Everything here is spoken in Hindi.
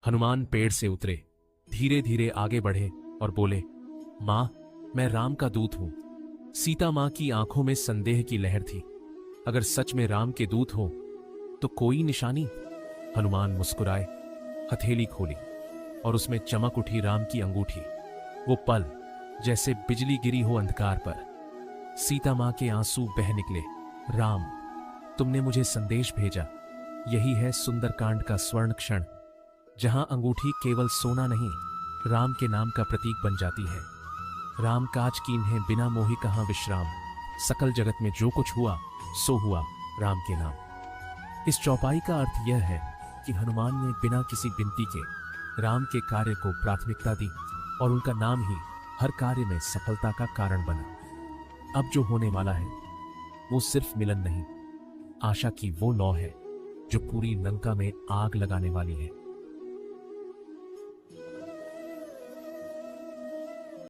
हनुमान पेड़ से उतरे, धीरे धीरे आगे बढ़े और बोले, मां, मैं राम का दूत हूं। सीता मां की आंखों में संदेह की लहर थी। अगर सच में राम के दूत हो तो कोई निशानी? हनुमान मुस्कुराए, हथेली खोली और उसमें चमक उठी राम की अंगूठी। वो पल जैसे बिजली गिरी हो अंधकार पर। सीता मां के आंसू बह निकले। राम, तुमने मुझे संदेश भेजा। यही है सुंदरकांड का स्वर्ण क्षण, जहां अंगूठी केवल सोना नहीं, राम के नाम का प्रतीक बन जाती है। राम काज कीन्हे बिना मोहि कहां विश्राम। सकल जगत में जो कुछ हुआ सो हुआ राम के नाम। इस चौपाई का अर्थ यह है कि हनुमान ने बिना किसी विनती के राम के कार्य को प्राथमिकता दी और उनका नाम ही हर कार्य में सफलता का कारण बना। अब जो होने वाला है वो सिर्फ मिलन नहीं, आशा की वो लौ है जो पूरी लंका में आग लगाने वाली है।